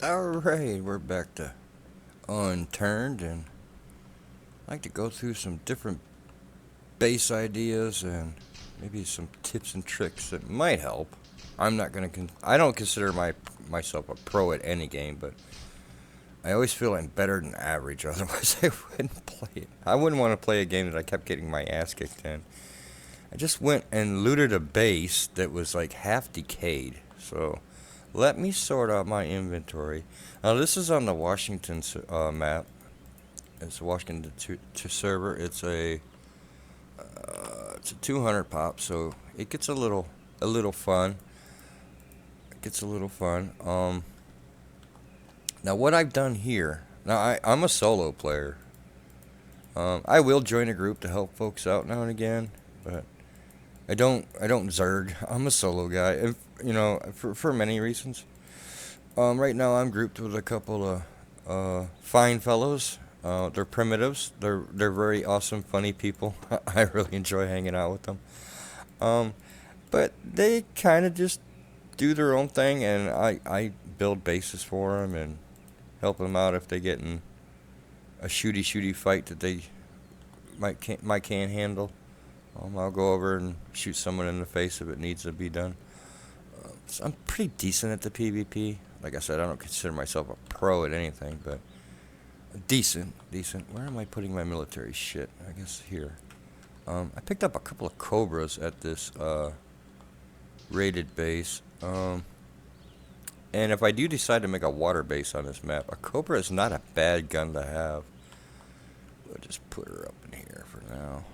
Alright, we're back to Unturned, and I'd like to go through some different base ideas and maybe some tips and tricks that might help. I'm not gonna. I don't consider myself a pro at any game, but I always feel I'm better than average. Otherwise, I wouldn't play it. I wouldn't want to play a game that I kept getting my ass kicked in. I just went and looted a base that was like half decayed. So let me sort out my inventory. Now this is on the Washington map. It's a Washington server. It's a 200 pop, so it gets a little fun. It gets a little fun. Now what I've done here. Now I'm a solo player. I will join a group to help folks out now and again, but I don't zerg. I'm a solo guy, and for many reasons. Right now I'm grouped with a couple of fine fellows. They're primitives. They're very awesome, funny people. I really enjoy hanging out with them. Um, but they kind of just do their own thing, and I build bases for them and help them out if they get in a shooty fight that they might can't handle. I'll go over and shoot someone in the face if it needs to be done. So I'm pretty decent at the PvP. Like I said, I don't consider myself a pro at anything, but decent. Where am I putting my military shit? I guess here. I picked up a couple of Cobras at this raided base. And if I do decide to make a water base on this map, a Cobra is not a bad gun to have. We'll just put her up in here for now.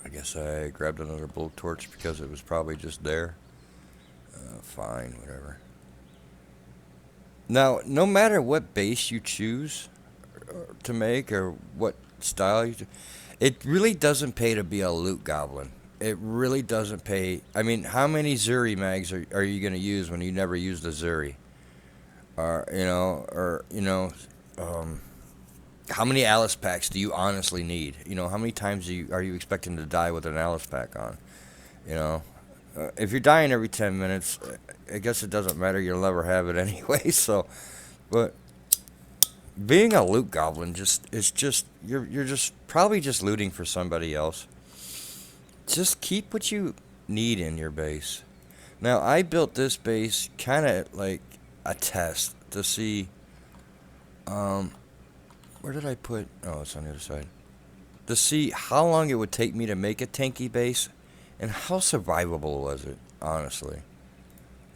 I guess I grabbed another blowtorch because it was probably just there. Fine, whatever. Now, no matter what base you choose to make or what style it really doesn't pay to be a loot goblin. It really doesn't pay. I mean, how many Zuri mags are you going to use when you never used a Zuri? Or how many Alice packs do you honestly need? How many times are you expecting to die with an Alice pack on? You know, if you're dying every 10 minutes, I guess it doesn't matter. You'll never have it anyway. So, but being a loot goblin you're just probably just looting for somebody else. Just keep what you need in your base. Now, I built this base kind of like a test to see. Where did I put? Oh, it's on the other side. To see how long it would take me to make a tanky base, and how survivable was it, honestly.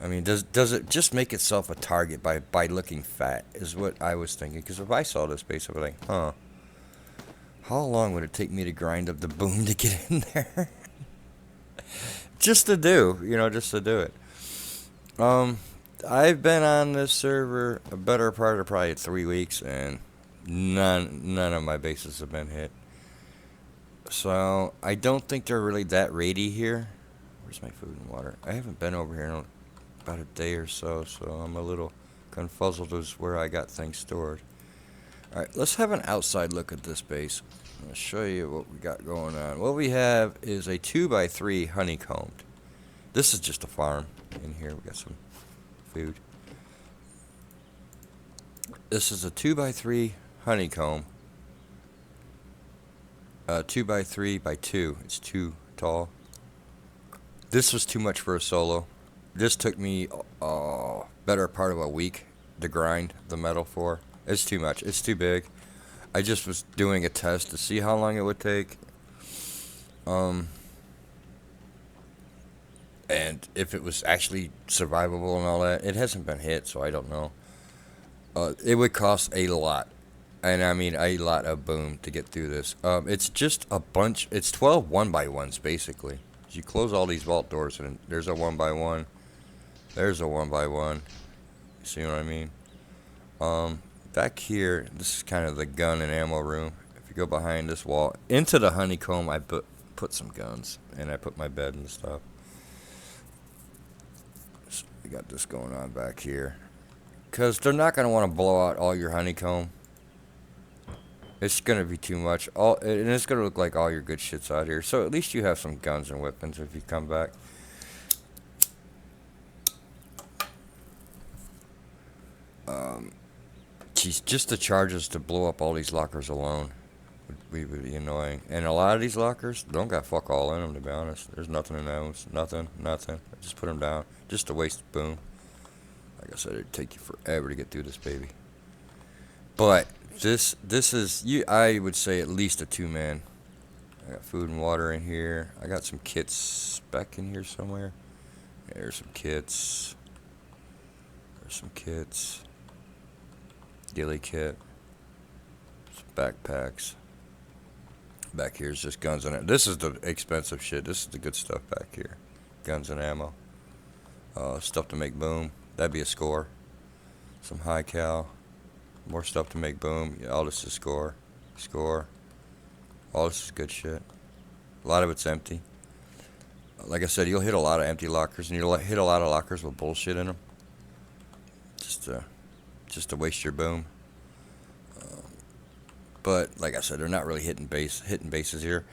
I mean, does it just make itself a target by looking fat, is what I was thinking. Because if I saw this base, I would think, how long would it take me to grind up the boom to get in there? Just to do it. I've been on this server a better part of probably 3 weeks, and none of my bases have been hit. So I don't think they're really that raidy here. Where's my food and water? I haven't been over here in about a day or so, so I'm a little confuzzled as where I got things stored. Alright, let's have an outside look at this base. I'll show you what we got going on. What we have is a 2x3 honeycombed. This is just a farm. In here we got some food. This is a 2x3 honeycomb. 2x3x2. It's too tall. This was too much for a solo. This took me better part of a week to grind the metal for. It's too much. It's too big. I just was doing a test to see how long it would take. And if it was actually survivable and all that. It hasn't been hit, so I don't know. It would cost a lot. And I mean a lot of boom to get through this. It's just a bunch. It's 12 1x1s basically. You close all these vault doors and there's a 1x1. There's a 1x1. See what I mean? Back here, this is kind of the gun and ammo room. If you go behind this wall, into the honeycomb, I put some guns. And I put my bed and stuff. So we got this going on back here. Because they're not going to want to blow out all your honeycomb. It's going to be too much. And it's going to look like all your good shit's out here. So at least you have some guns and weapons if you come back. Jeez, just the charges to blow up all these lockers alone would be annoying. And a lot of these lockers don't got fuck all in them, to be honest. There's nothing in those. Nothing, nothing. Just put them down. Just a waste. Boom. Like I said, it'd take you forever to get through this baby. But this is you. I would say at least a 2-man. I got food and water in here. I got some kits back in here somewhere. There's some kits. There's some kits. Ghillie kit. Some backpacks. Back here is just guns and ammo. This is the expensive shit. This is the good stuff back here. Guns and ammo. Stuff to make boom. That'd be a score. Some high cal. More stuff to make boom. Yeah, all this is score. Score. All this is good shit. A lot of it's empty. Like I said, you'll hit a lot of empty lockers, and you'll hit a lot of lockers with bullshit in them. Just to waste your boom. But like I said, they're not really hitting bases here.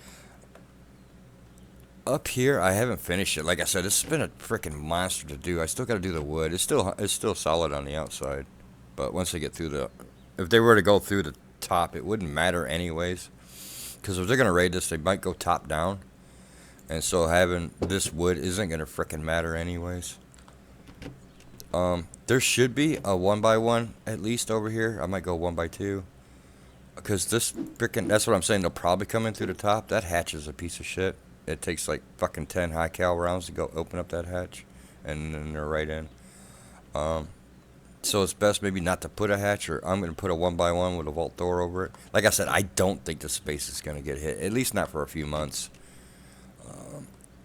Up here, I haven't finished it. Like I said, it's been a freaking monster to do. I still got to do the wood. It's still solid on the outside, but once they get through if they were to go through the top, it wouldn't matter anyways. Because if they're gonna raid this, they might go top down, and so having this wood isn't gonna freaking matter anyways. There should be a 1x1 at least over here. I might go 1x2. Because this freaking, that's what I'm saying, they'll probably come in through the top. That hatch is a piece of shit. It takes like fucking 10 high cal rounds to go open up that hatch. And then they're right in. So it's best maybe not to put a hatch, or I'm going to put a 1x1 with a vault door over it. Like I said, I don't think the space is going to get hit. At least not for a few months.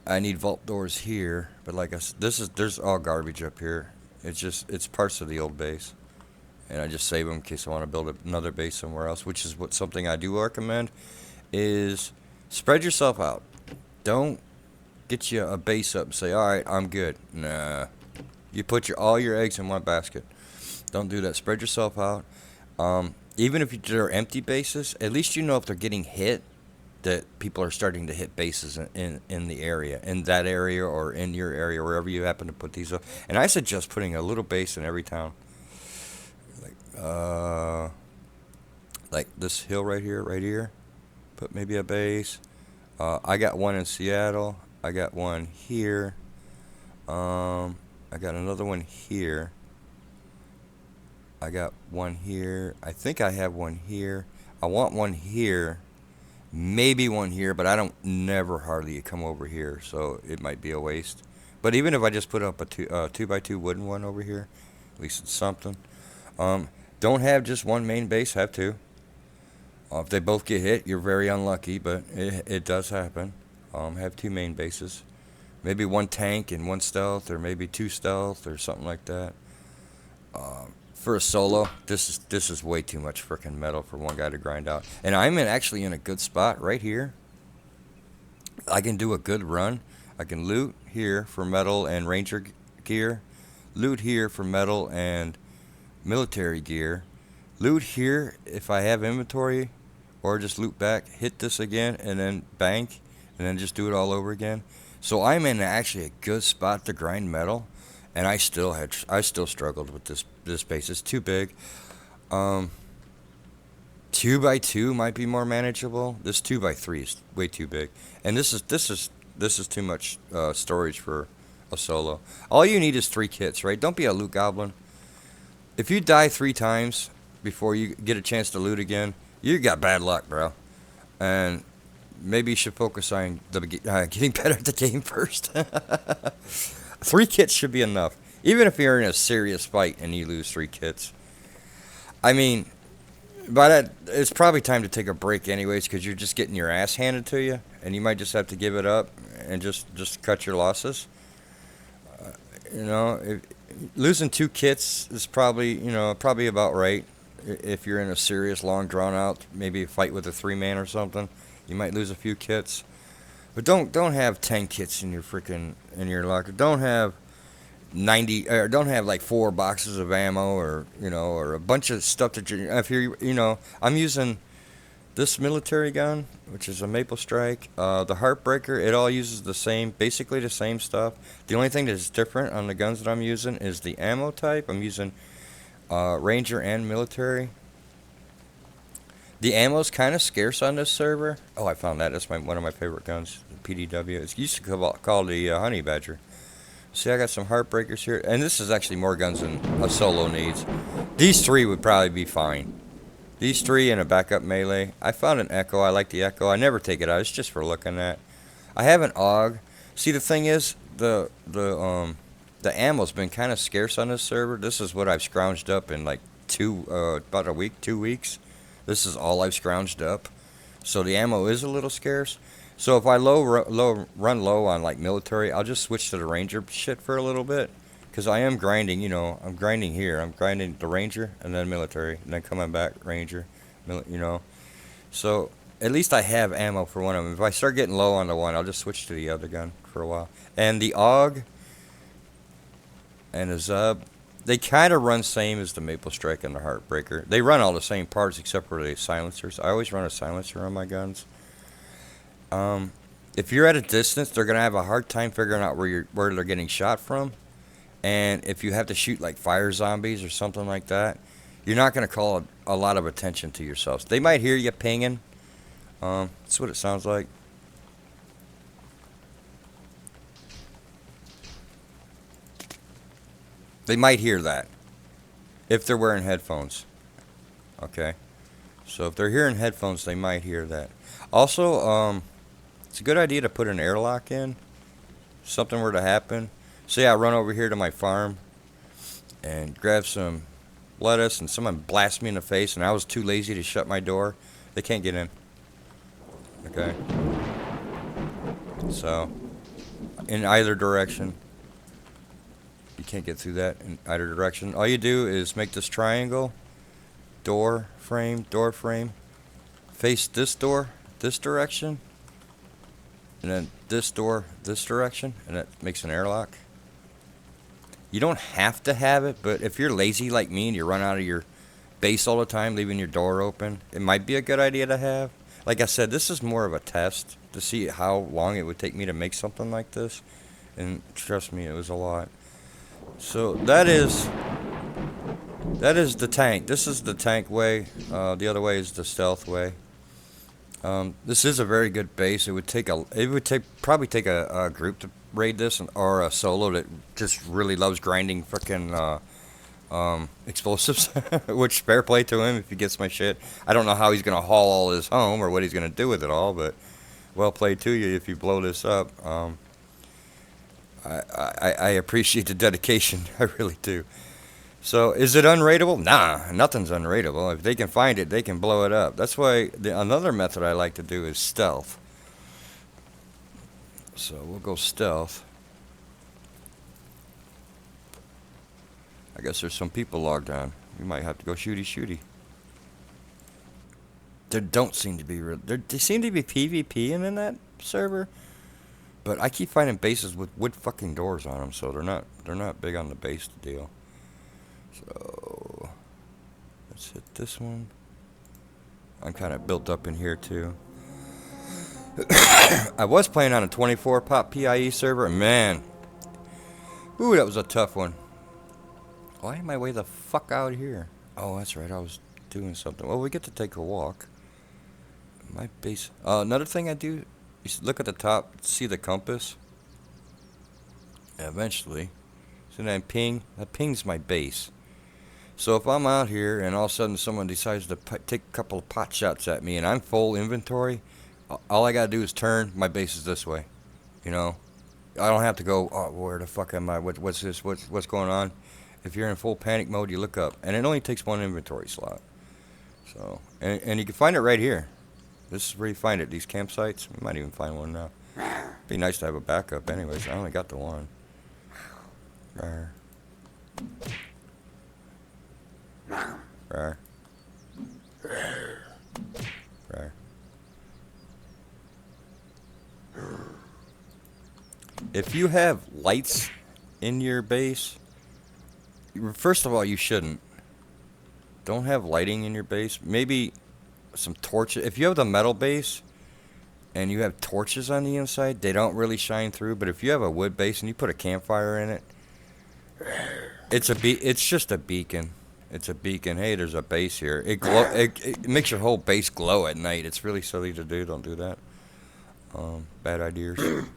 I need vault doors here. But like I said, there's all garbage up here. It's parts of the old base. And I just save them in case I want to build another base somewhere else, which is something I do recommend, is spread yourself out. Don't get you a base up and say, all right, I'm good. Nah. You put all your eggs in one basket. Don't do that. Spread yourself out. Even if they're empty bases, at least you know if they're getting hit, that people are starting to hit bases in the area, in that area or in your area, wherever you happen to put these up. And I suggest putting a little base in every town. Like this hill right here, put maybe a base. I got one in Seattle. I got one here. I got another one here. I got one here. I think I have one here. I want one here. Maybe one here, but I don't never hardly come over here, so it might be a waste. But even if I just put up a 2x2 wooden one over here, at least it's something. Don't have just one main base, have two. If they both get hit, you're very unlucky, but it does happen. Have two main bases. Maybe one tank and one stealth, or maybe two stealth, or something like that. For a solo, this is way too much freaking metal for one guy to grind out. And I'm actually in a good spot right here. I can do a good run. I can loot here for metal and ranger gear. Loot here for metal and military gear. Loot here if I have inventory, or just loot back, hit this again, and then bank, and then just do it all over again. So I'm in actually a good spot to grind metal, and I still struggled with this base. It's too big. 2x2 might be more manageable. This 2x3 is way too big, and this is too much storage for a solo. All you need is 3 kits, right? Don't be a loot goblin. If you die 3 times before you get a chance to loot again, you got bad luck, bro. And maybe you should focus on getting better at the game first. 3 kits should be enough. Even if you're in a serious fight and you lose 3 kits. I mean, by that, it's probably time to take a break anyways, because you're just getting your ass handed to you. And you might just have to give it up and just cut your losses. Losing 2 kits is probably about right. If you're in a serious, long, drawn out, maybe a fight with a 3-man or something, you might lose a few kits. But don't have 10 kits in your locker. Don't have 90, or don't have like 4 boxes of ammo, or a bunch of stuff that I'm using this military gun, which is a Maple Strike, the Heartbreaker. It all uses basically the same stuff. The only thing that's different on the guns that I'm using is the ammo type. I'm using Ranger and military. The ammo's kind of scarce on this server. Oh, I found that. That's one of my favorite guns, the PDW. It's used to called the Honey Badger. See, I got some Heartbreakers here. And this is actually more guns than a solo needs. These three would probably be fine. These three and a backup melee. I found an Echo. I like the Echo. I never take it out. It's just for looking at. I have an AUG. See, the thing is, the ammo's been kind of scarce on this server. This is what I've scrounged up in like about a week, 2 weeks. This is all I've scrounged up. So the ammo is a little scarce. So if I run low on like military, I'll just switch to the Ranger shit for a little bit. Because I am grinding, you know, I'm grinding here. I'm grinding the Ranger and then military. And then coming back, Ranger, you know. So at least I have ammo for one of them. If I start getting low on the one, I'll just switch to the other gun for a while. And the AUG and the Zub, they kind of run same as the Maple Strike and the Heartbreaker. They run all the same parts except for the silencers. I always run a silencer on my guns. If you're at a distance, they're gonna have a hard time figuring out where they're getting shot from. And if you have to shoot like fire zombies or something like that, you're not gonna call a lot of attention to yourselves. They might hear you pinging. That's what it sounds like. They might hear that if they're wearing headphones. Okay. So if they're hearing headphones, they might hear that. Also, it's a good idea to put an airlock in. Something were to happen. Say I run over here to my farm and grab some lettuce and someone blasts me in the face and I was too lazy to shut my door. They can't get in. Okay. So, in either direction. You can't get through that in either direction. All you do is make this triangle. Door frame. Face this door, this direction. And then this door, this direction. And that makes an airlock. You don't have to have it, but if you're lazy like me and you run out of your base all the time, leaving your door open, it might be a good idea to have. Like I said, this is more of a test to see how long it would take me to make something like this. And trust me, it was a lot. So that is the tank. This is the tank way. The other way is the stealth way. This is a very good base. It would probably take a group to raid this, or a solo that just really loves grinding frickin' explosives. Which fair play to him if he gets my shit. I don't know how he's gonna haul all his home or what he's gonna do with it all, but well played to you if you blow this up. I appreciate the dedication. I really do. So, is it unraidable? Nah, nothing's unraidable. If they can find it, they can blow it up. That's why another method I like to do is stealth. So, we'll go stealth. I guess there's some people logged on. We might have to go shooty. There don't seem to be... There seem to be PvP in that server. But I keep finding bases with wood fucking doors on them, so they're not big on the base deal. So let's hit this one. I'm kind of built up in here too. I was playing on a 24 pop PIE server, and man, ooh, that was a tough one. Why am I way the fuck out here? Oh, that's right, I was doing something. Well, we get to take a walk. My base. Another thing I do. You look at the top, see the compass. Eventually, so then ping. That pings my base. So if I'm out here and all of a sudden someone decides to take a couple of pot shots at me and I'm full inventory, all I gotta do is turn. My base is this way. You know, I don't have to go. Oh, where the fuck am I? What's this? What's going on? If you're in full panic mode, you look up, and it only takes one inventory slot. So, and you can find it right here. This is where you find it, these campsites. We might even find one now. Be nice to have a backup anyways. I only got the one. Rawr. Rawr. Rawr. If you have lights in your base, first of all, you shouldn't. Don't have lighting in your base. Maybe some torches. If you have the metal base and you have torches on the inside, they don't really shine through. But if you have a wood base and you put a campfire in it, it's just a beacon. It's a beacon. Hey, there's a base here. It makes your whole base glow at night. It's really silly to do. Don't do that. Bad ideas. Can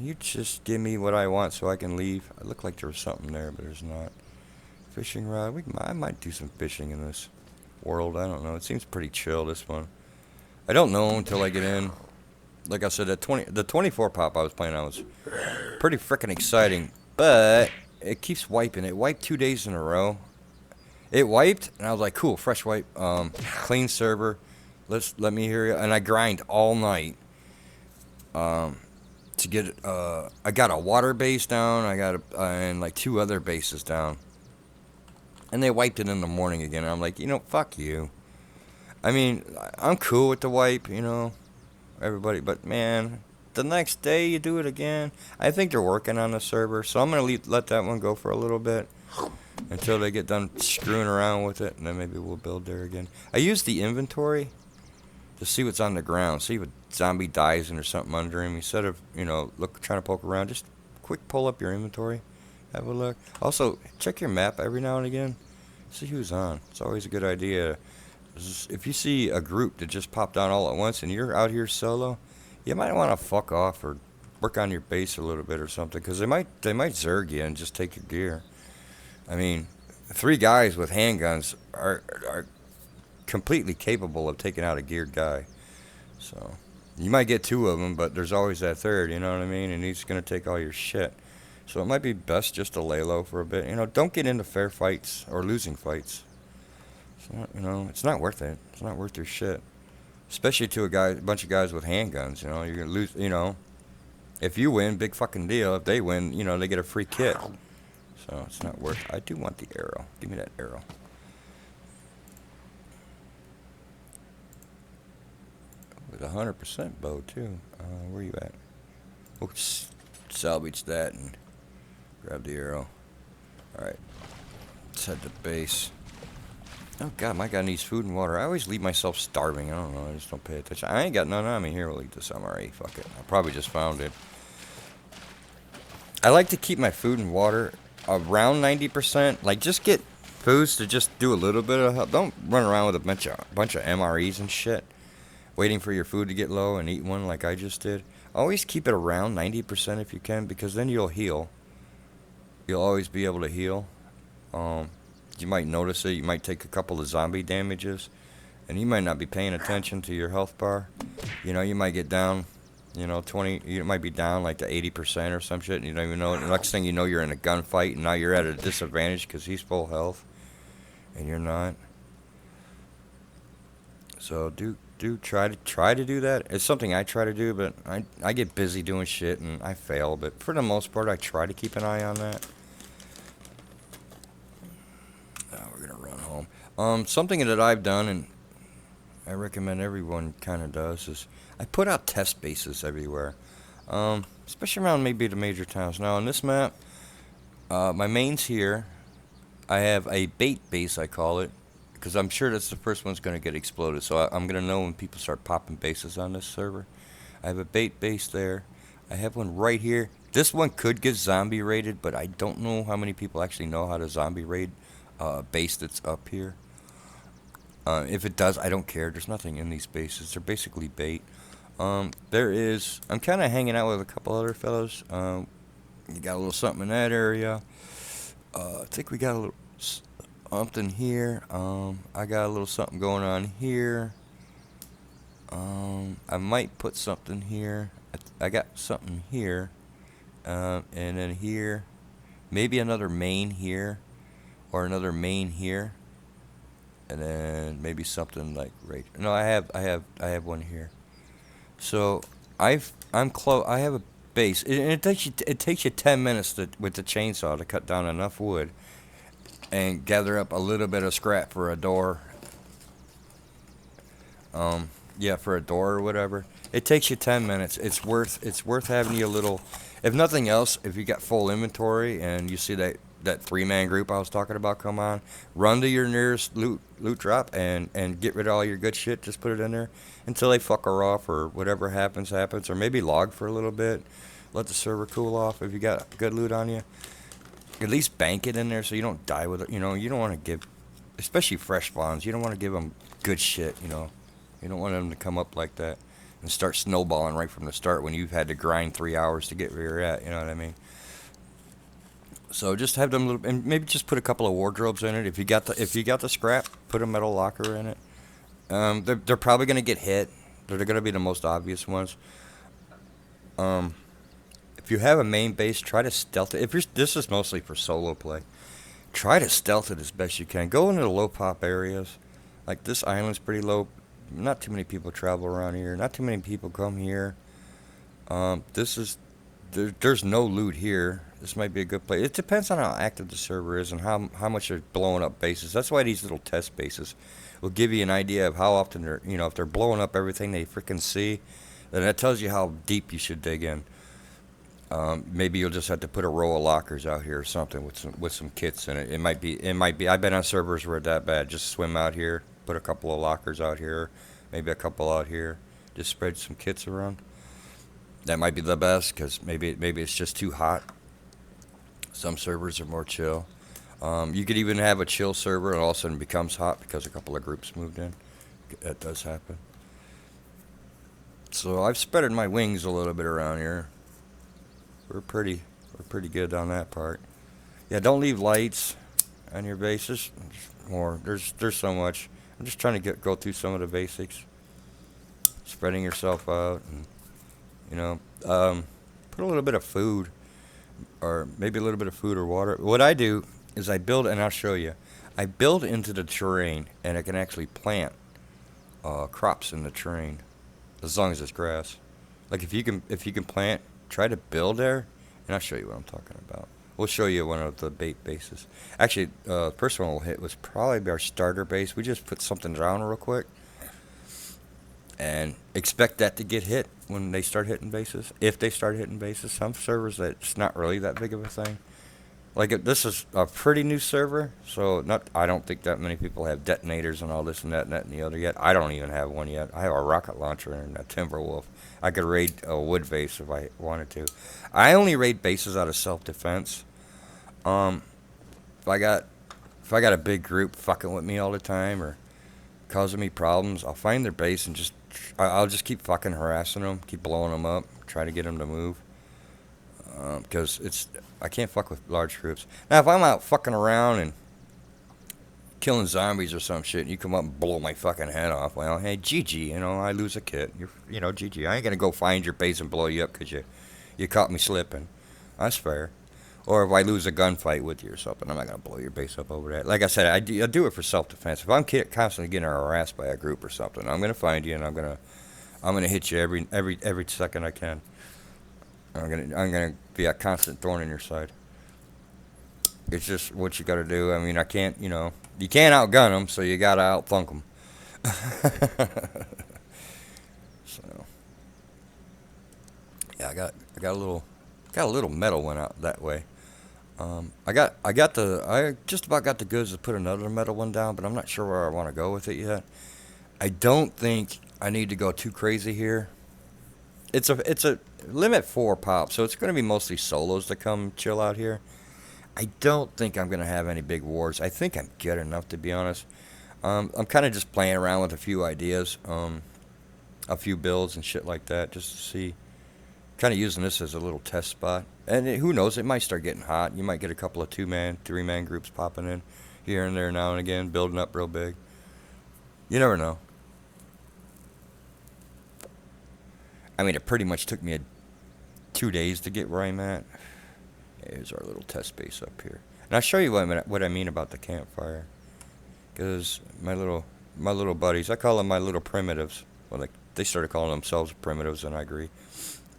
you just give me what I want so I can leave? It looked like there was something there, but there's not. Fishing rod. I might do some fishing in this world. I don't know. It seems pretty chill, this one. I don't know until I get in. Like I said, the 24 pop I was playing on was pretty freaking exciting, but it keeps wiping. It wiped 2 days in a row. It wiped, and I was like, cool, fresh wipe, clean server. Let me hear you. And I grind all night to get. I got a water base down. I got and like 2 other bases down. And they wiped it in the morning again. And I'm like, fuck you. I mean, I'm cool with the wipe, everybody. But, man, the next day you do it again. I think they're working on the server. So I'm going to let that one go for a little bit until they get done screwing around with it. And then maybe we'll build there again. I use the inventory to see what's on the ground. See if a zombie dies and there's something under him. Instead of, trying to poke around, just quick pull up your inventory. Have a look. Also, check your map every now and again. See who's on. It's always a good idea. If you see a group that just popped on all at once and you're out here solo, you might want to fuck off or work on your base a little bit or something, because they might zerg you and just take your gear. I mean, 3 guys with handguns are completely capable of taking out a geared guy. So you might get 2 of them, but there's always that third. You know what I mean? And he's gonna take all your shit. So it might be best just to lay low for a bit. Don't get into fair fights or losing fights. It's not, it's not worth it. It's not worth your shit. Especially to a bunch of guys with handguns. You're gonna lose. If you win, big fucking deal. If they win, they get a free kit. So it's not worth it. I do want the arrow. Give me that arrow. With 100% bow too. Where you at? We'll salvage that and grab the arrow. Alright. Let's head to base. Oh god, my guy needs food and water. I always leave myself starving. I don't know. I just don't pay attention. I ain't got none on me. Here, we'll eat this MRE. Fuck it. I probably just found it. I like to keep my food and water around 90%. Like, just get foods to just do a little bit of help. Don't run around with a bunch of MREs and shit, waiting for your food to get low and eat one like I just did. Always keep it around 90% if you can, because then you'll heal. You'll always be able to heal. You might notice it. You might take a couple of zombie damages, and you might not be paying attention to your health bar. You might get down, 20. You might be down like to 80% or some shit, and you don't even know it. The next thing you know, you're in a gunfight, and now you're at a disadvantage because he's full health, and you're not. So do try to do that. It's something I try to do, but I get busy doing shit and I fail. But for the most part, I try to keep an eye on that. Now we're gonna run home. Something that I've done, and I recommend everyone kind of does, is I put out test bases everywhere, especially around maybe the major towns. Now on this map, my main's here. I have a bait base, I call it, because I'm sure that's the first one's going to get exploded. So I'm going to know when people start popping bases on this server. I have a bait base there. I have one right here. This one could get zombie raided, but I don't know how many people actually know how to zombie raid a base that's up here. If it does, I don't care. There's nothing in these bases. They're basically bait. I'm kind of hanging out with a couple other fellows. You got a little something in that area. I think we got a little something here. I got a little something going on here. I might put something here. I got something here. And then here. Maybe another main here. Or another main here. And then maybe something like right. No, I have one here. So I'm close. I have a base. It takes you 10 minutes with the chainsaw to cut down enough wood and gather up a little bit of scrap for a door. For a door or whatever. It takes you 10 minutes. It's worth having you a little. If nothing else, if you got full inventory and you see that 3-man group I was talking about come on, run to your nearest loot drop and get rid of all your good shit. Just put it in there until they fuck her off or whatever happens, or maybe log for a little bit. Let the server cool off if you got good loot on you. At least bank it in there so you don't die with it. You know, you don't want to give, especially fresh spawns. You don't want to give them good shit. You know, you don't want them to come up like that and start snowballing right from the start when you've had to grind 3 hours to get where you're at. You know what I mean? So just have them little, and maybe just put a couple of wardrobes in it. If you got the scrap, put a metal locker in it. They're probably gonna get hit. They're gonna be the most obvious ones. Um, if you have a main base, try to stealth it. If you're This is mostly for solo play. Try to stealth it as best you can. Go into the low pop areas. Like this island's pretty low. Not too many people travel around here. Not too many people come here. This is there's no loot here. This might be a good place. It depends on how active the server is and how much they're blowing up bases. That's why these little test bases will give you an idea of how often they're, if they're blowing up everything they freaking see, then that tells you how deep you should dig in. Maybe you'll just have to put a row of lockers out here or something with some kits in it. It might be. I've been on servers where it's that bad. Just swim out here, put a couple of lockers out here, maybe a couple out here. Just spread some kits around. That might be the best because maybe it's just too hot. Some servers are more chill. You could even have a chill server and all of a sudden it becomes hot because a couple of groups moved in. That does happen. So I've spreaded my wings a little bit around here. We're pretty good on that part. Yeah, don't leave lights on your bases. More there's so much. I'm just trying to go through some of the basics. Spreading yourself out, and you know, put a little bit of food, or maybe a little bit of food or water. What I do is I build, and I'll show you. I build into the terrain, and I can actually plant crops in the terrain, as long as it's grass. Like if you can plant, try to build there, and I'll show you what I'm talking about. We'll show you one of the bait bases. Actually, first one we'll hit was probably our starter base. We just put something down real quick, and expect that to get hit when they start hitting bases. If they start hitting bases, some servers it's not really that big of a thing. Like this is a pretty new server, so not. I don't think that many people have detonators and all this and that and the other yet. I don't even have one yet. I have a rocket launcher and a Timberwolf. I could raid a wood base if I wanted to. I only raid bases out of self-defense. Um, if I got if I got a big group fucking with me all the time or causing me problems, I'll find their base and I'll just keep fucking harassing them, keep blowing them up, try to get them to move. Because I can't fuck with large groups. Now, if I'm out fucking around and killing zombies or some shit, and you come up and blow my fucking head off, well, hey, GG, I lose a kit. GG. I ain't gonna go find your base and blow you up because you caught me slipping. That's fair. Or if I lose a gunfight with you or something, I'm not gonna blow your base up over that. Like I said, I do it for self-defense. If I'm constantly getting harassed by a group or something, I'm gonna find you and I'm gonna hit you every second I can. I'm gonna be a constant thorn in your side. It's just what you gotta do. I mean, I can't, you can't outgun them, so you gotta outthunk them. So, yeah, I got a little metal one out that way. I just about got the goods to put another metal one down, but I'm not sure where I want to go with it yet. I don't think I need to go too crazy here. It's a limit 4 pop, so it's going to be mostly solos that come chill out here. I don't think I'm going to have any big wars. I think I'm good enough, to be honest. I'm kind of just playing around with a few ideas, a few builds and shit like that, just to see. Kind of using this as a little test spot. And who knows, it might start getting hot. You might get a couple of 2-man, 3-man groups popping in here and there now and again, building up real big. You never know. I mean, it pretty much took me 2 days to get where I'm at. Here's our little test base up here. And I'll show you what I mean about the campfire. Because my little buddies, I call them my little primitives. Well, they started calling themselves primitives, and I agree.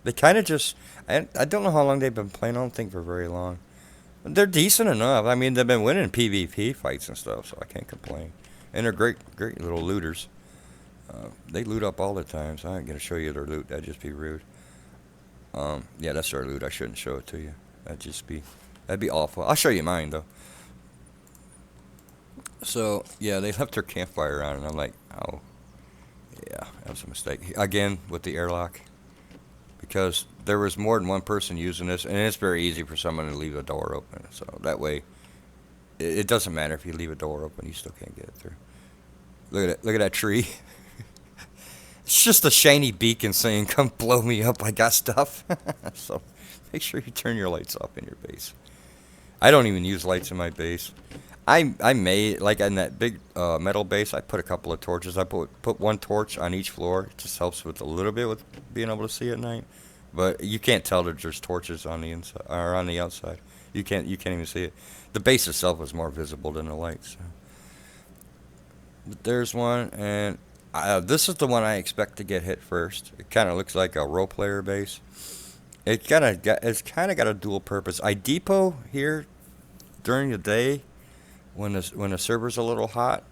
They kind of just, I don't know how long they've been playing. I don't think for very long. They're decent enough. I mean, they've been winning PvP fights and stuff, so I can't complain. And they're great little looters. They loot up all the time, so I ain't going to show you their loot. That'd just be rude. Yeah, that's their loot. I shouldn't show it to you. That'd be awful. I'll show you mine, though. So, yeah, they left their campfire on, and I'm like, oh, yeah, that was a mistake. Again, with the airlock. because there was more than one person using this, and it's very easy for someone to leave a door open. So that way, it doesn't matter if you leave a door open, you still can't get it through. Look at it. Look at that tree. It's just a shiny beacon saying, "Come blow me up. I got stuff." So make sure you turn your lights off in your base. I don't even use lights in my base. I made, like in that big metal base, I put a couple of torches. I put one torch on each floor. It just helps with a little bit with being able to see at night. But you can't tell that there's torches on the inside or on the outside. You can't even see it. The base itself is more visible than the lights. So. But there's one, and this is the one I expect to get hit first. It kind of looks like a role player base. It's kind of got a dual purpose. I depot here during the day when the server's a little hot.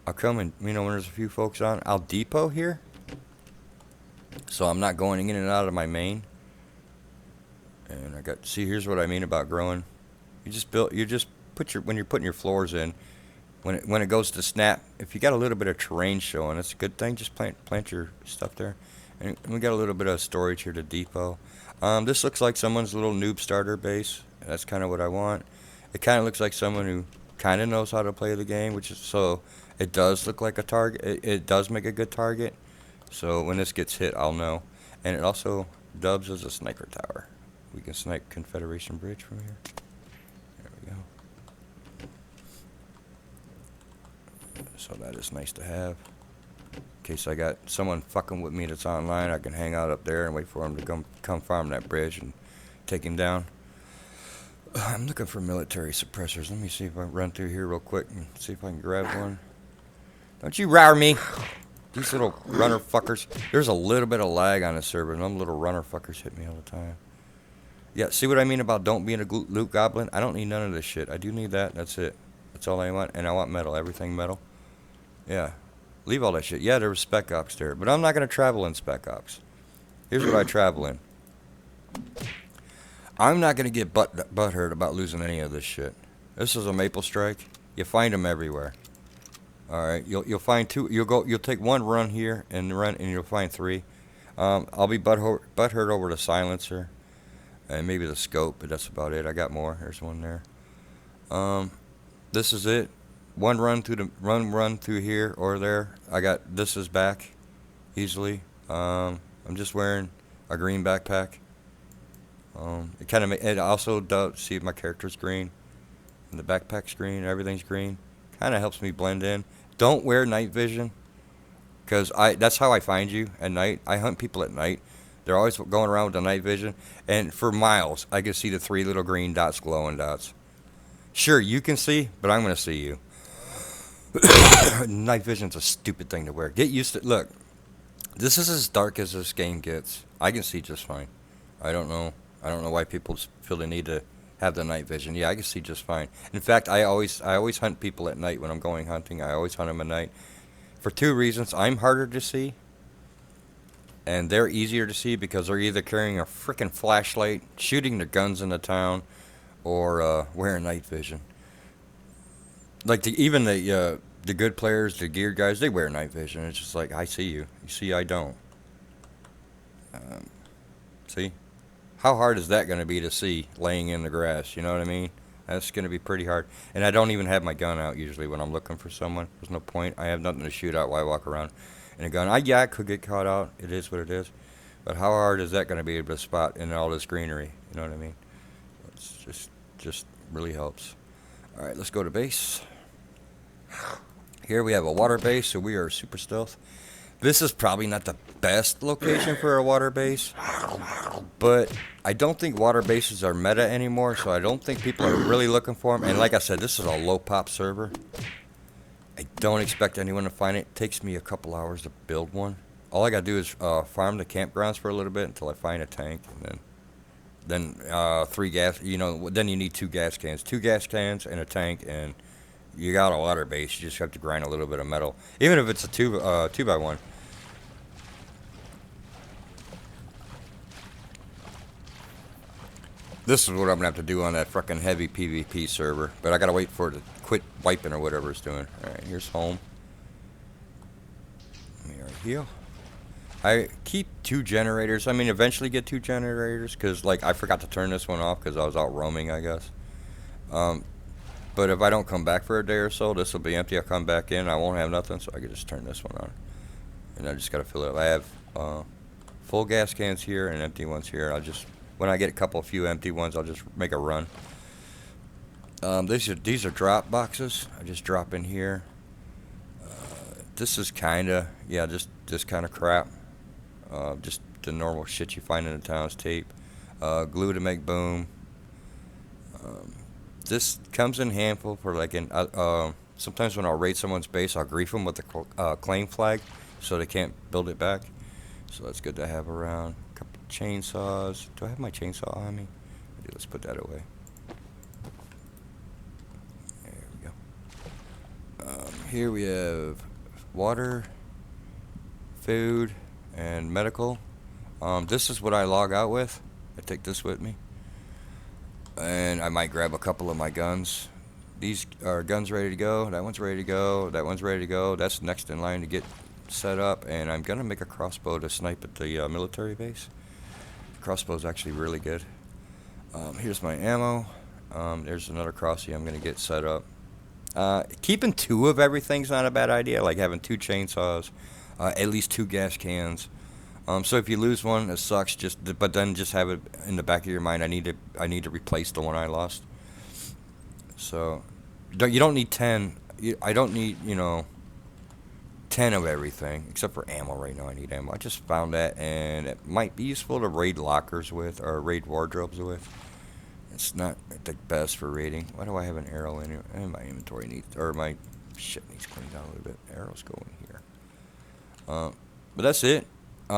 I'll come and when there's a few folks on, I'll depot here. So I'm not going in and out of my main. And here's what I mean about growing. When you're putting your floors in, when it goes to snap, if you got a little bit of terrain showing, it's a good thing. Just plant your stuff there. And we got a little bit of storage here to depot. This looks like someone's little noob starter base. That's kind of what I want. It kind of looks like someone who kind of knows how to play the game, so it does look like a target. It does make a good target. So when this gets hit, I'll know. And it also dubs as a sniper tower. We can snipe Confederation Bridge from here. There we go. So that is nice to have. In case I got someone fucking with me that's online, I can hang out up there and wait for him to come farm that bridge and take him down. I'm looking for military suppressors. Let me see if I run through here real quick and see if I can grab one. Don't you rar me! These little runner fuckers. There's a little bit of lag on the server, and them little runner fuckers hit me all the time. Yeah, see what I mean about don't being a loot goblin? I don't need none of this shit. I do need that. That's it. That's all I want. And I want metal. Everything metal. Yeah. Leave all that shit. Yeah, there was Spec Ops there. But I'm not going to travel in Spec Ops. Here's what I travel in. I'm not going to get butthurt about losing any of this shit. This is a Maple Strike. You find them everywhere. All right, you'll find two. You'll take one run here and you'll find three. I'll be butthurt over the silencer and maybe the scope, but that's about it. I got more. There's one there. This is it. One run through here or there. This is back easily. I'm just wearing a green backpack. It also does see if my character's green and the backpack's green. Everything's green. Kind of helps me blend in. Don't wear night vision, because that's how I find you at night. I hunt people at night. They're always going around with the night vision, and for miles I can see the three little green dots, glowing dots. Sure, you can see, but I'm gonna see you. Night vision's a stupid thing to wear. Get used to it. Look, this is as dark as this game gets. I can see just fine. I don't know why people feel the need to have the night vision. Yeah, I can see just fine. In fact, I always hunt people at night when I'm going hunting. I always hunt them at night for two reasons. I'm harder to see, and they're easier to see because they're either carrying a freaking flashlight, shooting their guns in the town, or wearing night vision. Like even the good players, the geared guys, they wear night vision. It's just like, I see you. You see, I don't. See? How hard is that going to be to see laying in the grass? You know what I mean? That's going to be pretty hard. And I don't even have my gun out usually when I'm looking for someone. There's no point. I have nothing to shoot out while I walk around in a gun. I could get caught out. It is what it is. But how hard is that going to be to spot in all this greenery? You know what I mean? It's just really helps. All right, let's go to base. Here we have a water base, so we are super stealth. This is probably not the best location for a water base, but I don't think water bases are meta anymore, so I don't think people are really looking for them. And like I said, this is a low pop server. I don't expect anyone to find it. It takes me a couple hours to build one. All I gotta do is farm the campgrounds for a little bit until I find a tank, and then 3 gas. Then you need 2 gas cans and a tank, and you got a water base. You just have to grind a little bit of metal, even if it's a 2x1. This is what I'm gonna have to do on that fucking heavy PvP server, but I gotta wait for it to quit wiping or whatever it's doing. All right, here's home. Let me right here. I keep 2 generators. I mean, eventually get 2 generators because, like, I forgot to turn this one off because I was out roaming, I guess. Um, but if I don't come back for a day or so, this will be empty. I'll come back in. I won't have nothing, so I can just turn this one on. And I just got to fill it up. I have full gas cans here and empty ones here. I'll just, when I get a few empty ones, I'll just make a run. These are drop boxes. I just drop in here. This is kind of, yeah, just kind of crap. Just the normal shit you find in the towns. Tape, glue to make boom. Um, this comes in handful for like sometimes when I'll raid someone's base, I'll grief them with the claim flag so they can't build it back. So that's good to have around. A couple chainsaws. Do I have my chainsaw on me? I do. Let's put that away. There we go. Here we have water, food, and medical. This is what I log out with. I take this with me. And I might grab a couple of my guns. These are guns ready to go. That one's ready to go. That one's ready to go. That's next in line to get set up. And I'm going to make a crossbow to snipe at the military base. Crossbow's actually really good. Here's my ammo. There's another crossy I'm going to get set up. Keeping 2 of everything's not a bad idea, like having 2 chainsaws, at least 2 gas cans. So if you lose one, it sucks. But then just have it in the back of your mind. I need to replace the one I lost. So you don't need 10. I don't need 10 of everything except for ammo right now. I need ammo. I just found that, and it might be useful to raid lockers with or raid wardrobes with. It's not the best for raiding. Why do I have an arrow in here? And my inventory my shit needs cleaned out a little bit. Arrows go in here. But that's it.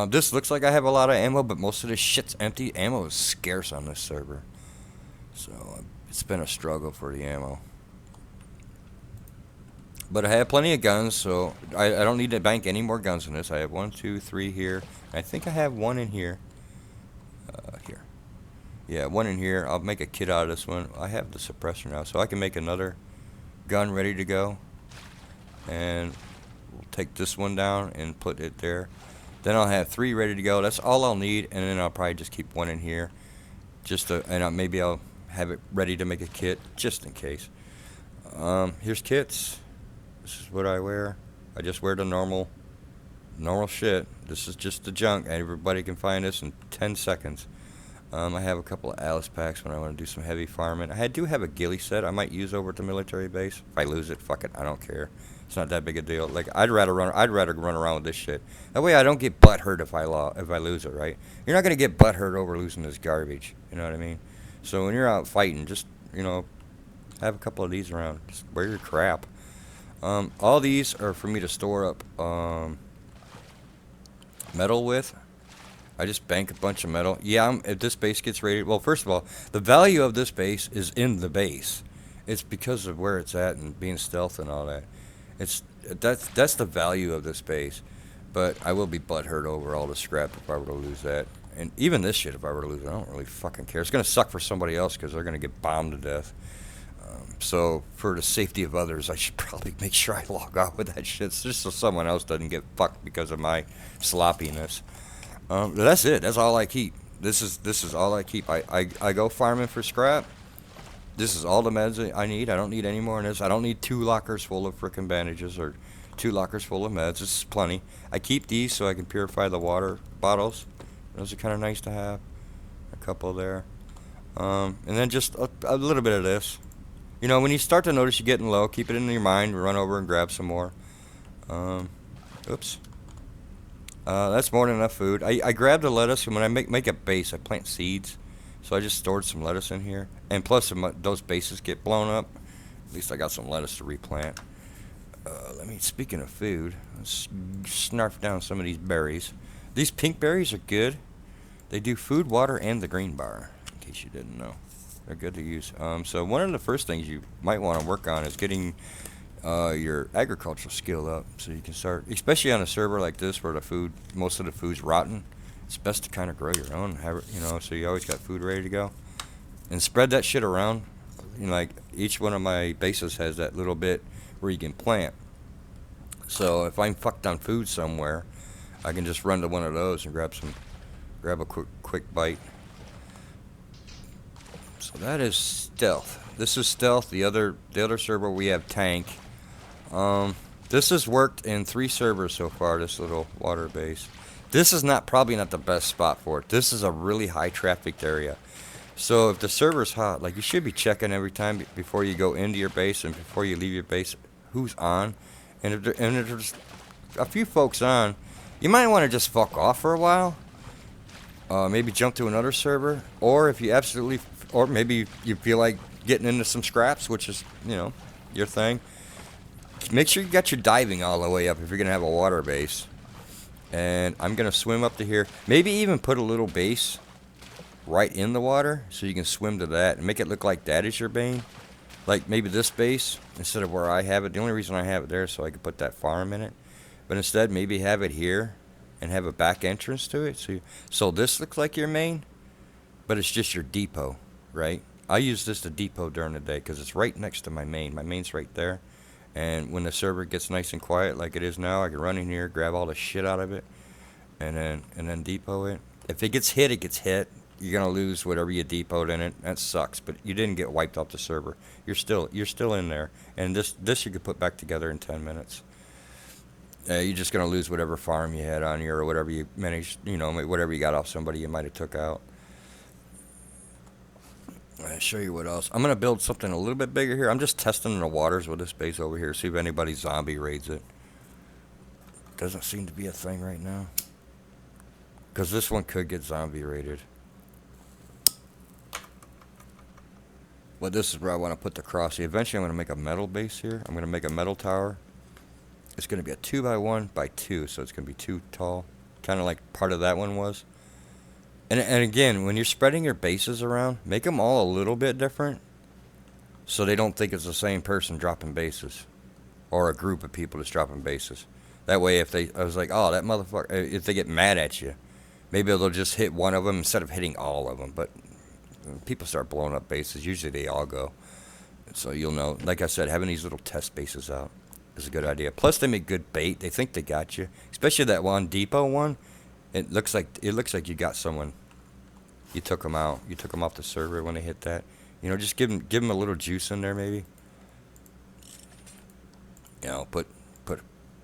This looks like I have a lot of ammo, but most of this shit's empty. Ammo is scarce on this server. So it's been a struggle for the ammo. But I have plenty of guns, so I don't need to bank any more guns in this. I have 1, 2, 3 here. I think I have 1 in here. Here. Yeah, 1 in here. I'll make a kit out of this one. I have the suppressor now, so I can make another gun ready to go. And we'll take this one down and put it there. Then I'll have 3 ready to go. That's all I'll need, and then I'll probably just keep 1 in here. Maybe I'll have it ready to make a kit, just in case. Here's kits. This is what I wear. I just wear the normal shit. This is just the junk. Everybody can find this in 10 seconds. I have a couple of Alice packs when I want to do some heavy farming. I do have a ghillie set I might use over at the military base. If I lose it, fuck it, I don't care. It's not that big a deal. Like I'd rather run around with this shit. That way I don't get butthurt if I lose it, right? You're not gonna get butthurt over losing this garbage. You know what I mean? So when you're out fighting, just have a couple of these around. Just wear your crap. All these are for me to store up metal with. I just bank a bunch of metal. Yeah, if this base gets raided, well, first of all, the value of this base is in the base. It's because of where it's at and being stealth and all that. That's the value of this base. But I will be butthurt over all the scrap if I were to lose that. And even this shit, if I were to lose it, I don't really fucking care. It's gonna suck for somebody else because they're gonna get bombed to death. So for the safety of others, I should probably make sure I log off with that shit, just so someone else doesn't get fucked because of my sloppiness. That's it. That's all I keep. This is all I keep. I go farming for scrap. This is all the meds I need. I don't need any more than this. I don't need 2 lockers full of frickin' bandages or 2 lockers full of meds. This is plenty. I keep these so I can purify the water bottles. Those are kind of nice to have. A couple there. And then just a little bit of this. When you start to notice you're getting low, keep it in your mind. Run over and grab some more. Oops. That's more than enough food. I grabbed the lettuce, and when I make a base, I plant seeds. So I just stored some lettuce in here. And plus, those bases get blown up. At least I got some lettuce to replant. Speaking of food, let's snarf down some of these berries. These pink berries are good. They do food, water, and the green bar, in case you didn't know. They're good to use. So one of the first things you might want to work on is getting your agricultural skill up, so you can start, especially on a server like this where most of the food's rotten. It's best to kind of grow your own, so you always got food ready to go, and spread that shit around. Like each one of my bases has that little bit where you can plant. So if I'm fucked on food somewhere, I can just run to one of those and grab a quick bite. So that is stealth. This is stealth. The other server we have tank. Um, this has worked in 3 servers so far. This little water base. This is probably not the best spot for it. This is a really high trafficked area. So if the server's hot, like you should be checking every time before you go into your base and before you leave your base, who's on. And if there's a few folks on, you might want to just fuck off for a while. Maybe jump to another server, or if you absolutely, or maybe you feel like getting into some scraps, which is your thing. Make sure you got your diving all the way up if you're gonna have a water base. And I'm gonna swim up to here. Maybe even put a little base right in the water so you can swim to that and make it look like that is your base. Like maybe this base instead of where I have it. The only reason I have it there is so I can put that farm in it. But instead, maybe have it here and have a back entrance to it. So this looks like your main, but it's just your depot, right? I use this to depot during the day because it's right next to my main. My main's right there. And when the server gets nice and quiet like it is now, I can run in here, grab all the shit out of it, and then depot it. If it gets hit, it gets hit. You're gonna lose whatever you depoted in it. That sucks, but you didn't get wiped off the server. You're still in there, and this you could put back together in 10 minutes. You're just gonna lose whatever farm you had on you or whatever you managed, whatever you got off somebody you might have took out. I'll show you what else. I'm gonna build something a little bit bigger here. I'm just testing the waters with this base over here, see if anybody zombie raids it. Doesn't seem to be a thing right now, because this one could get zombie raided. But this is where I want to put the crossy. Eventually, I'm going to make a metal base here. I'm going to make a metal tower. It's going to be a 2x1x2, so it's going to be 2 tall, kind of like part of that one was. And again, when you're spreading your bases around, make them all a little bit different, so they don't think it's the same person dropping bases, or a group of people that's dropping bases. That way, I was like, oh, that motherfucker, if they get mad at you, maybe they'll just hit one of them instead of hitting all of them. But when people start blowing up bases, usually they all go. So you'll know, like I said, having these little test bases out is a good idea. Plus, they make good bait. They think they got you, especially that one depot one. It looks like you got someone. You took them out. You took them off the server when they hit that. Just give them a little juice in there, maybe. Put a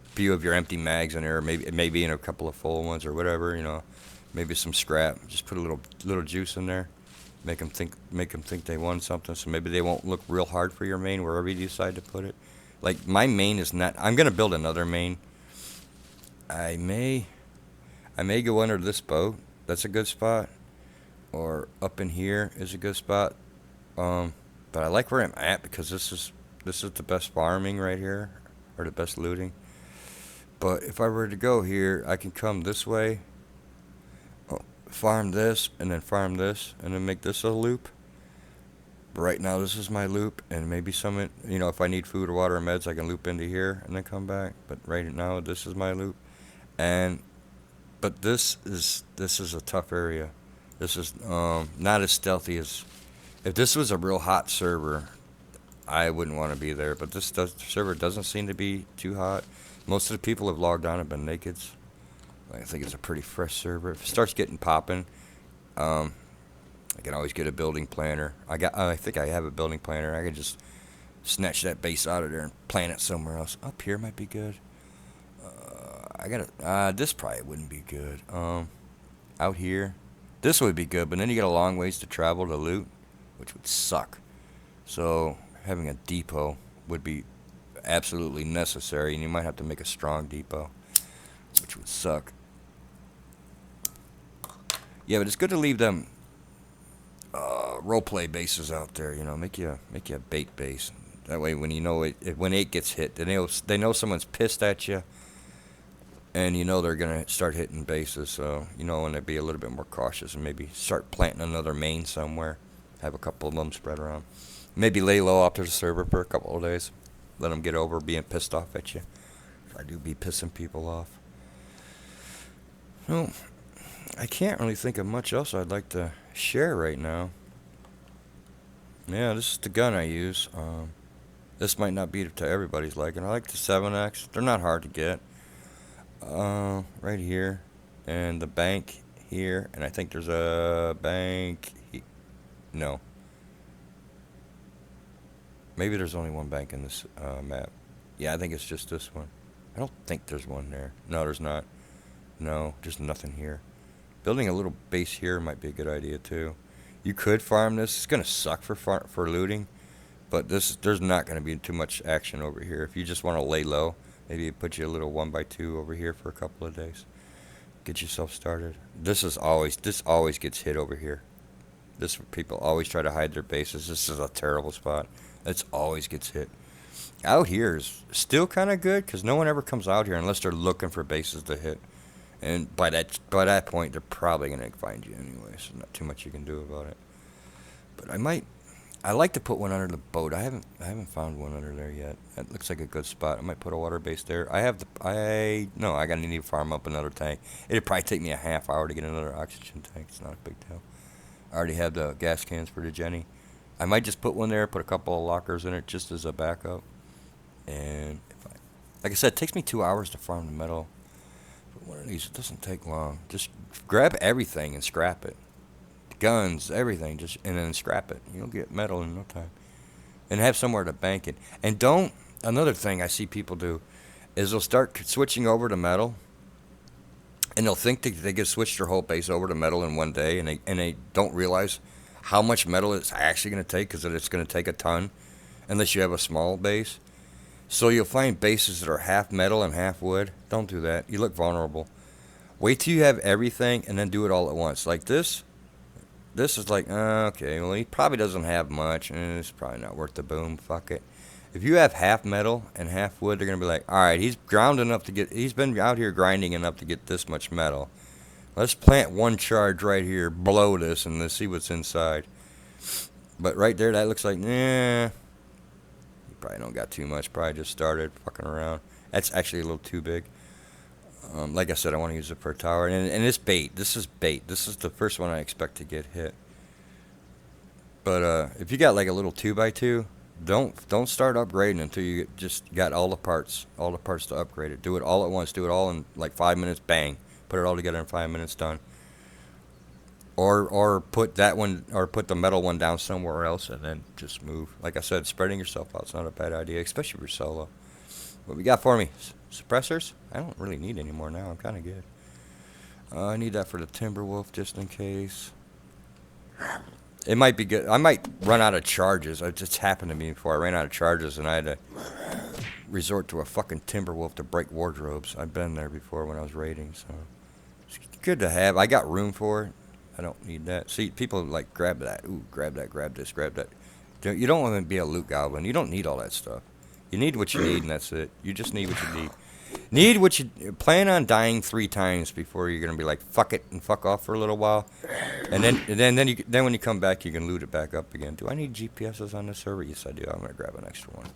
few of your empty mags in there, or maybe in a couple of full ones or whatever. Maybe some scrap. Just put a little juice in there. Make them think they won something. So maybe they won't look real hard for your main wherever you decide to put it. Like my main is not. I'm gonna build another main. I may go under this boat. That's a good spot. Or up in here is a good spot. But I like where I'm at because this is the best farming right here, or the best looting. But if I were to go here, I can come this way, farm this, and then make this a loop. But right now, this is my loop, and maybe if I need food or water or meds, I can loop into here and then come back. But right now, this is my loop, but this is a tough area. This is not as stealthy as if this was a real hot server. I wouldn't want to be there, but server doesn't seem to be too hot. Most of the people have logged on have been nakeds. I think it's a pretty fresh server. If it starts getting popping, I can always get a building planner. I think I have a building planner. I can just snatch that base out of there and plant it somewhere else. Up here might be good. This probably wouldn't be good. Out here, this would be good, but then you got a long ways to travel to loot, which would suck. So having a depot would be absolutely necessary, and you might have to make a strong depot, which would suck. Yeah, but it's good to leave them roleplay bases out there. Make you a bait base. That way, when when it gets hit, they know someone's pissed at you, and they're gonna start hitting bases. So and they'd be a little bit more cautious and maybe start planting another main somewhere. Have a couple of them spread around. Maybe lay low off to the server for a couple of days. Let them get over being pissed off at you. I do be pissing people off. No, I can't really think of much else I'd like to share right now. Yeah, this is the gun I use. This might not be to everybody's liking. I like the 7X. They're not hard to get. Right here, and the bank here, and I think there's a bank. No, maybe there's only one bank in this map. Yeah, I think it's just this one. I don't think there's one there. No, there's not. No, there's nothing here. Building a little base here might be a good idea too. You could farm this. It's gonna suck for looting, but there's not gonna be too much action over here. If you just want to lay low, maybe put you a little 1x2 over here for a couple of days. Get yourself started. This always gets hit over here. This people always try to hide their bases. This is a terrible spot. It always gets hit. Out here is still kind of good because no one ever comes out here unless they're looking for bases to hit. And by that point, they're probably gonna find you anyway. So not too much you can do about it. But I like to put one under the boat. I haven't found one under there yet. That looks like a good spot. I might put a water base there. I gotta need to farm up another tank. It'd probably take me a half hour to get another oxygen tank. It's not a big deal. I already have the gas cans for the Jenny. I might just put one there, put a couple of lockers in it just as a backup. And like I said, it takes me 2 hours to farm the metal. But one of these, it doesn't take long. Just grab everything and scrap it. Guns, everything, just and then scrap it. You'll get metal in no time. And have somewhere to bank it. And don't. Another thing I see people do is they'll start switching over to metal, and they'll think that they can switch their whole base over to metal in one day, and they don't realize how much metal it's actually going to take because it's going to take a ton, unless you have a small base. So you'll find bases that are half metal and half wood. Don't do that. You look vulnerable. Wait till you have everything and then do it all at once. Like this. This is like, okay, well, he probably doesn't have much, and it's probably not worth the boom. Fuck it. If you have half metal and half wood, they're going to be like, all right, he's been out here grinding enough to get this much metal. Let's plant one charge right here, blow this, and let's see what's inside. But right there, that looks like, you probably don't got too much. Probably just started fucking around. That's actually a little too big. Like I said, I want to use it for a tower. And it's bait. This is bait. This is the first one I expect to get hit. But if you got like a little 2x2, don't start upgrading until you just got all the parts to upgrade it. Do it all at once. Do it all in like 5 minutes. Bang. Put it all together in 5 minutes. Done. Or put that one, or put the metal one down somewhere else, and then just move. Like I said, spreading yourself out is not a bad idea, especially if you're solo. What we got for me? Suppressors? I don't really need any more now. I'm kind of good. I need that for the Timberwolf just in case. It might be good. I might run out of charges. It just happened to me before. I ran out of charges and I had to resort to a fucking Timberwolf to break wardrobes. I've been there before when I was raiding, so it's good to have. I got room for it. I don't need that. See, people like grab that. Ooh, grab that, grab this, grab that. You don't want to be a loot goblin. You don't need all that stuff. You need what you need, and that's it. You just need what you need. Need what you plan on dying 3 times before you're gonna be like fuck it and fuck off for a little while, and then when you come back you can loot it back up again. Do I need GPSs on this server? Yes, I do. I'm gonna grab an extra one.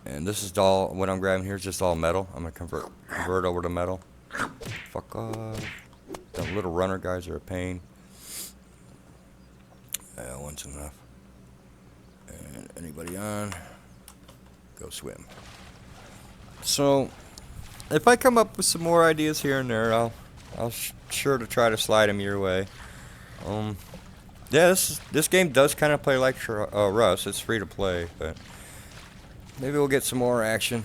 And this is all what I'm grabbing here is just all metal. I'm gonna convert over to metal. Fuck off. The little runner guys are a pain. One's enough. And anybody on? Go swim. So, if I come up with some more ideas here and there, I'll sure to try to slide them your way. Yeah, this game does kind of play like Rust. It's free to play, but maybe we'll get some more action.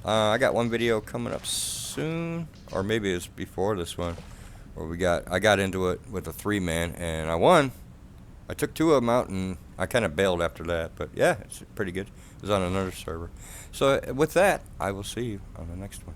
I got one video coming up soon, or maybe it's before this one, where I got into it with a 3-man and I won. I took 2 of them out and I kind of bailed after that, but yeah, it's pretty good. It was on another server. So with that, I will see you on the next one.